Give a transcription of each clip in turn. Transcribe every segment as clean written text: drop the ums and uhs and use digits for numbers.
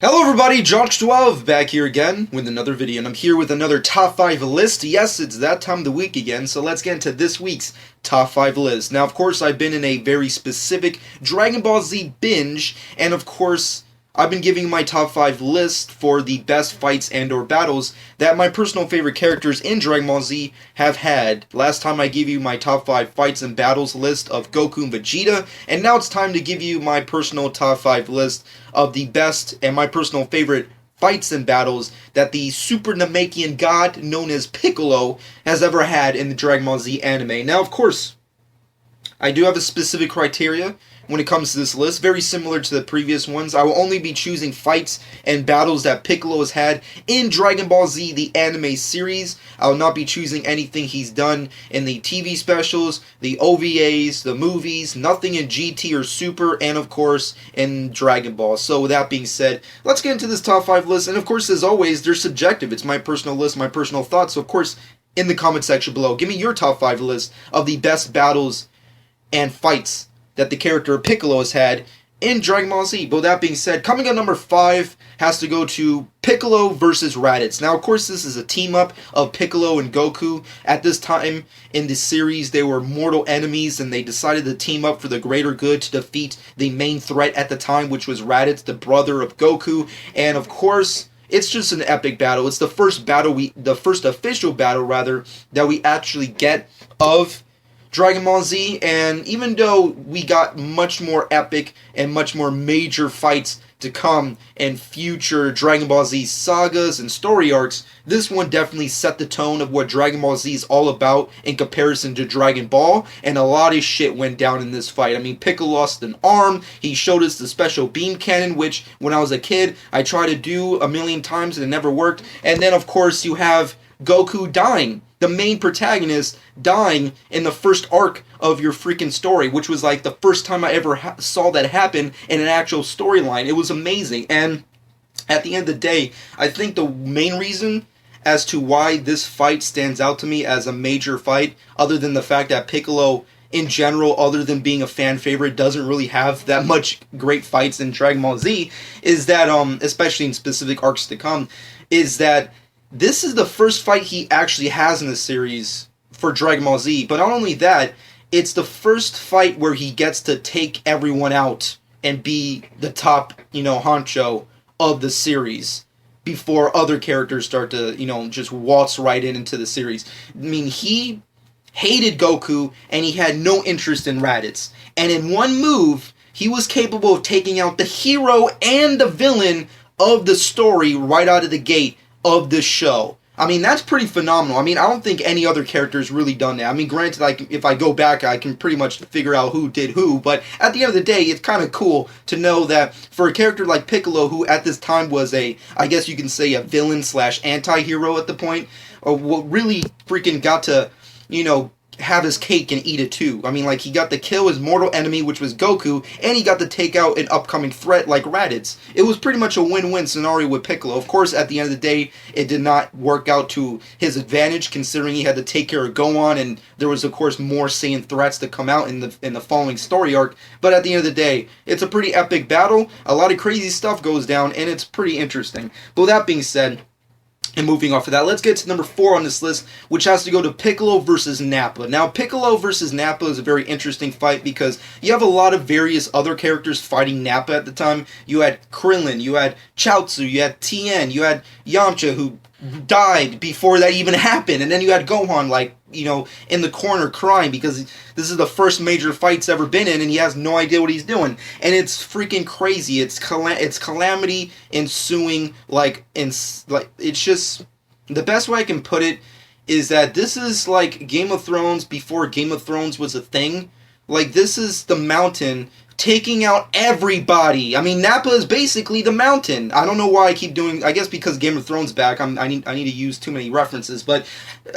Hello everybody, Josh12 back here again with another video, and I'm here with another top 5 list. Yes, it's that time of the week again, so let's get into this week's top 5 list. Now, of course, I've been in a very specific Dragon Ball Z binge, and of course, I've been giving my top 5 list for the best fights and or battles that my personal favorite characters in Dragon Ball Z have had. Last time I gave you my top 5 fights and battles list of Goku and Vegeta, and now it's time to give you my personal top 5 list of the best and my personal favorite fights and battles that the Super Namekian god known as Piccolo has ever had in the Dragon Ball Z anime. Now, of course, I do have a specific criteria when it comes to this list, very similar to the previous ones. I will only be choosing fights and battles that Piccolo has had in Dragon Ball Z, the anime series. I will not be choosing anything he's done in the TV specials, the OVAs, the movies, nothing in GT or Super, and of course in Dragon Ball. So with that being said, let's get into this top 5 list. And of course, as always, they're subjective. It's my personal list, my personal thoughts. So of course, in the comment section below, give me your top 5 list of the best battles and fights that the character Piccolo has had in Dragon Ball Z. But with that being said, coming at number 5 has to go to Piccolo versus Raditz. Now, of course, this is a team-up of Piccolo and Goku. At this time in the series, they were mortal enemies, and they decided to team up for the greater good to defeat the main threat at the time, which was Raditz, the brother of Goku. And, of course, it's just an epic battle. It's the first official battle, rather, that we actually get of Dragon Ball Z, and even though we got much more epic and much more major fights to come in future Dragon Ball Z sagas and story arcs, this one definitely set the tone of what Dragon Ball Z is all about in comparison to Dragon Ball, and a lot of shit went down in this fight. I mean, Piccolo lost an arm, he showed us the special beam cannon, which when I was a kid, I tried to do a million times and it never worked, and then of course you have Goku dying, the main protagonist dying in the first arc of your freaking story, which was like the first time I ever saw that happen in an actual storyline. It was amazing. And at the end of the day, I think the main reason as to why this fight stands out to me as a major fight, other than the fact that Piccolo in general, other than being a fan favorite, doesn't really have that much great fights in Dragon Ball Z, is that, especially in specific arcs to come, is that this is the first fight he actually has in the series for Dragon Ball Z. But not only that, it's the first fight where he gets to take everyone out and be the top, honcho of the series before other characters start to, just waltz right into the series. I mean, he hated Goku and he had no interest in Raditz. And in one move, he was capable of taking out the hero and the villain of the story right out of the gate of this show. I mean, that's pretty phenomenal. I mean, I don't think any other character has really done that. I mean, granted, like, if I go back, I can pretty much figure out who did who, but at the end of the day, it's kind of cool to know that for a character like Piccolo, who at this time was I guess you can say a villain slash anti-hero at the point, or what really freaking got to, have his cake and eat it too. I mean, like, he got to kill his mortal enemy, which was Goku, and he got to take out an upcoming threat like Raditz. It was pretty much a win-win scenario with Piccolo. Of course, at the end of the day, it did not work out to his advantage, considering he had to take care of Gohan, and there was, of course, more Saiyan threats to come out in the following story arc. But at the end of the day, it's a pretty epic battle. A lot of crazy stuff goes down, and it's pretty interesting. But with that being said, and moving off of that, let's get to number 4 on this list, which has to go to Piccolo versus Napa. Now, Piccolo versus Napa is a very interesting fight because you have a lot of various other characters fighting Napa at the time. You had Krillin, you had Chaozu, you had Tien, you had Yamcha, who died before that even happened, and then you had Gohan, like, in the corner crying because this is the first major fight he's ever been in and he has no idea what he's doing, and it's freaking crazy. It's calamity ensuing, it's just, the best way I can put it is that this is like Game of Thrones before Game of Thrones was a thing. Like, this is the Mountain taking out everybody. I mean, Napa is basically the Mountain. I don't know why I keep doing, I guess because Game of Thrones back, I need to use too many references, but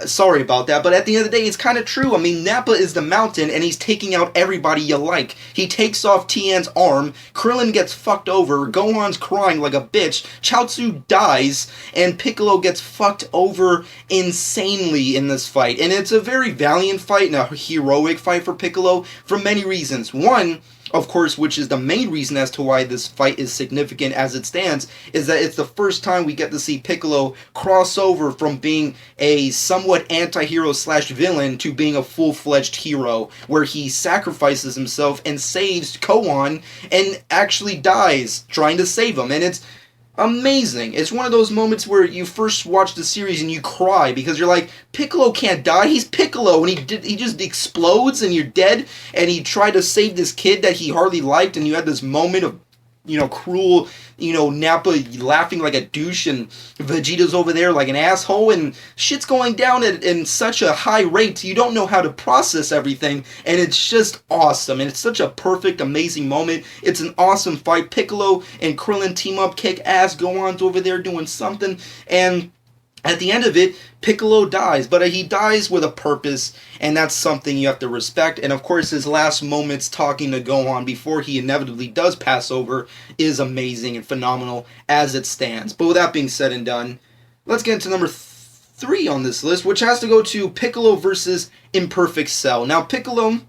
sorry about that. But at the end of the day, it's kind of true. I mean, Napa is the Mountain, and he's taking out everybody you like. He takes off Tien's arm, Krillin gets fucked over, Gohan's crying like a bitch, Chaozu dies, and Piccolo gets fucked over insanely in this fight. And it's a very valiant fight and a heroic fight for Piccolo for many reasons. One, of course, which is the main reason as to why this fight is significant as it stands, is that it's the first time we get to see Piccolo cross over from being a somewhat anti-hero slash villain to being a full-fledged hero, where he sacrifices himself and saves Gohan and actually dies trying to save him. And it's amazing. It's one of those moments where you first watch the series and you cry because you're like, Piccolo can't die. He's Piccolo, and he just explodes and you're dead. And he tried to save this kid that he hardly liked, and you had this moment of, cruel, Napa laughing like a douche, and Vegeta's over there like an asshole, and shit's going down in such a high rate, you don't know how to process everything, and it's just awesome, and it's such a perfect, amazing moment. It's an awesome fight. Piccolo and Krillin team up, kick ass, Gohan's over there doing something, and at the end of it, Piccolo dies, but he dies with a purpose, and that's something you have to respect. And of course, his last moments talking to Gohan before he inevitably does pass over is amazing and phenomenal as it stands. But with that being said and done, let's get into number 3 on this list, which has to go to Piccolo versus Imperfect Cell. Now, Piccolo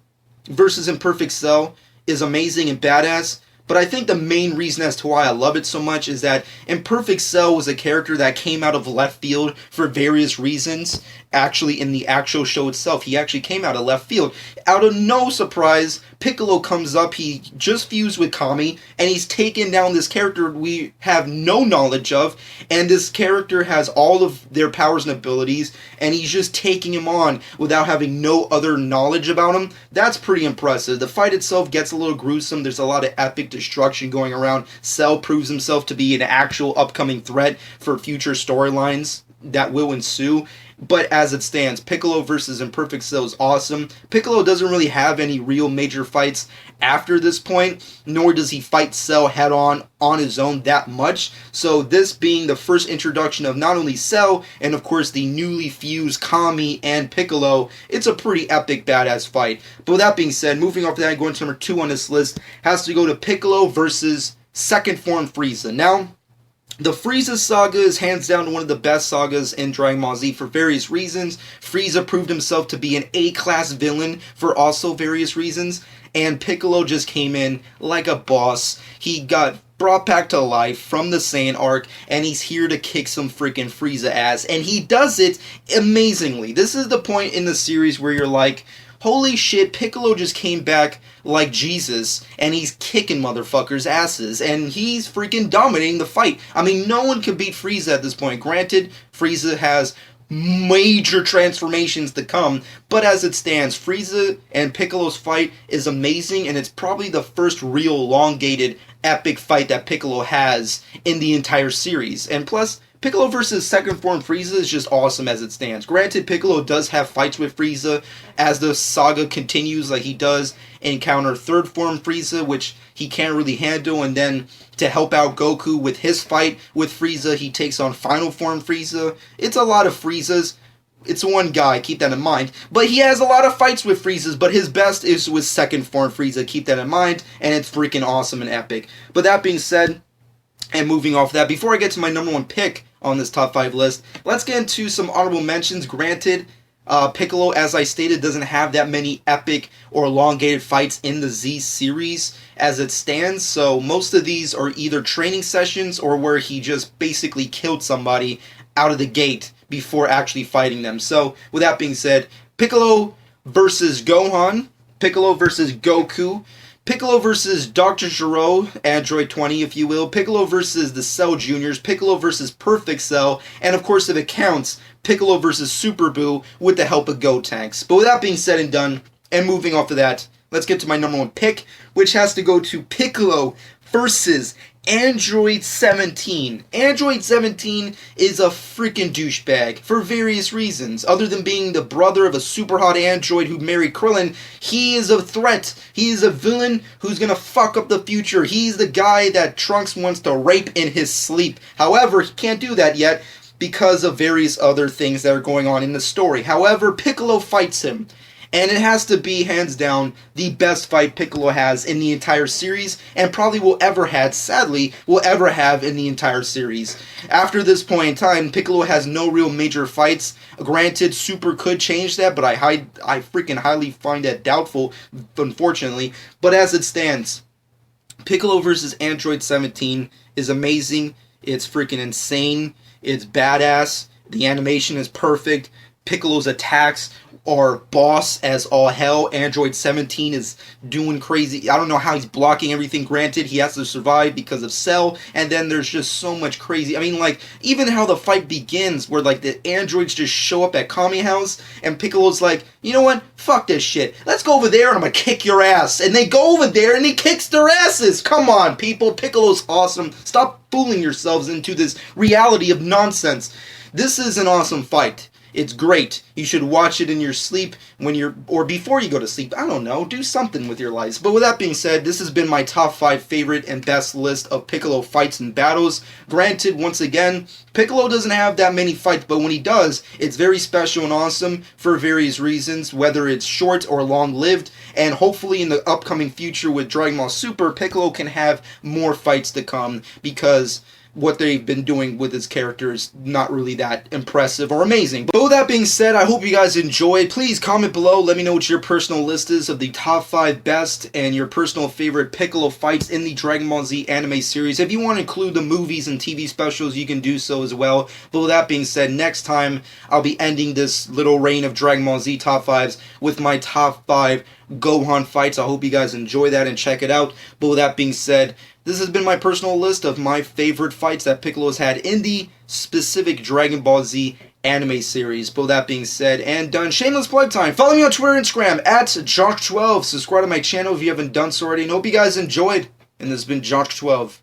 versus Imperfect Cell is amazing and badass, but I think the main reason as to why I love it so much is that Imperfect Cell was a character that came out of left field for various reasons. Actually, in the actual show itself, he actually came out of left field. Out of no surprise, Piccolo comes up, he just fused with Kami, and he's taken down this character we have no knowledge of, and this character has all of their powers and abilities, and he's just taking him on without having no other knowledge about him. That's pretty impressive. The fight itself gets a little gruesome, there's a lot of epic destruction going around. Cell proves himself to be an actual upcoming threat for future storylines that will ensue. But as it stands, Piccolo versus Imperfect Cell is awesome. Piccolo doesn't really have any real major fights after this point, nor does he fight Cell head on his own that much. So this being the first introduction of not only Cell, and of course the newly fused Kami and Piccolo, it's a pretty epic badass fight. But with that being said, moving off that, going to number 2 on this list, has to go to Piccolo versus Second Form Frieza. Now, the Frieza saga is hands down one of the best sagas in Dragon Ball Z for various reasons. Frieza proved himself to be an A-class villain for also various reasons, and Piccolo just came in like a boss. He got brought back to life from the Saiyan arc, and he's here to kick some freaking Frieza ass, and he does it amazingly. This is the point in the series where you're like, holy shit, Piccolo just came back like Jesus, and he's kicking motherfuckers' asses, and he's freaking dominating the fight. I mean, no one can beat Frieza at this point. Granted, Frieza has major transformations to come, but as it stands, Frieza and Piccolo's fight is amazing, and it's probably the first real elongated epic fight that Piccolo has in the entire series. And plus, Piccolo versus Second Form Frieza is just awesome as it stands. Granted, Piccolo does have fights with Frieza as the saga continues, like he does encounter Third Form Frieza, which he can't really handle, and then to help out Goku with his fight with Frieza, he takes on Final Form Frieza. It's a lot of Friezas. It's one guy, keep that in mind. But he has a lot of fights with Friezas, but his best is with Second Form Frieza, keep that in mind, and it's freaking awesome and epic. But that being said, and moving off that, before I get to my number 1 pick on this top 5 list, let's get into some honorable mentions. Granted, Piccolo, as I stated, doesn't have that many epic or elongated fights in the Z series as it stands, so most of these are either training sessions or where he just basically killed somebody out of the gate before actually fighting them. So, with that being said, Piccolo versus Gohan, Piccolo versus Goku, Piccolo versus Dr. Gero, Android 20 if you will, Piccolo versus the Cell Juniors, Piccolo versus Perfect Cell, and of course if it counts, Piccolo versus Super Buu with the help of Gotenks. But with that being said and done, and moving off of that, let's get to my number 1 pick, which has to go to Piccolo versus Android 17. Android 17 is a freaking douchebag for various reasons. Other than being the brother of a super hot android who married Krillin, he is a threat. He is a villain who's gonna fuck up the future. He's the guy that Trunks wants to rape in his sleep. However, he can't do that yet because of various other things that are going on in the story. However, Piccolo fights him. And it has to be, hands down, the best fight Piccolo has in the entire series, and probably will ever have, sadly, will ever have in the entire series. After this point in time, Piccolo has no real major fights. Granted, Super could change that, but I freaking highly find that doubtful, unfortunately. But as it stands, Piccolo versus Android 17 is amazing. It's freaking insane. It's badass. The animation is perfect. Piccolo's attacks are boss as all hell. Android 17 is doing crazy. I don't know how he's blocking everything. Granted, he has to survive because of Cell, and then there's just so much crazy. I mean, like, even how the fight begins, where, like, the androids just show up at Kami House, and Piccolo's like, you know what? Fuck this shit. Let's go over there, and I'm gonna kick your ass. And they go over there, and he kicks their asses. Come on, people. Piccolo's awesome. Stop fooling yourselves into this reality of nonsense. This is an awesome fight. It's great. You should watch it in your sleep or before you go to sleep. I don't know. Do something with your lives. But with that being said, this has been my top 5 favorite and best list of Piccolo fights and battles. Granted, once again, Piccolo doesn't have that many fights, but when he does, it's very special and awesome for various reasons, whether it's short or long-lived. And hopefully in the upcoming future with Dragon Ball Super, Piccolo can have more fights to come, because what they've been doing with his character is not really that impressive or amazing. But with that being said, I hope you guys enjoyed. Please comment below. Let me know what your personal list is of the top 5 best and your personal favorite Piccolo fights in the Dragon Ball Z anime series. If you want to include the movies and TV specials, you can do so as well. But with that being said, next time I'll be ending this little reign of Dragon Ball Z top 5s with my top 5 Gohan fights. I hope you guys enjoy that and check it out. But with that being said, this has been my personal list of my favorite fights that Piccolo has had in the specific Dragon Ball Z anime series. But with that being said and done, shameless plug time. Follow me on Twitter and Instagram at Jock12. Subscribe to my channel if you haven't done so already. And hope you guys enjoyed. And this has been Jock12.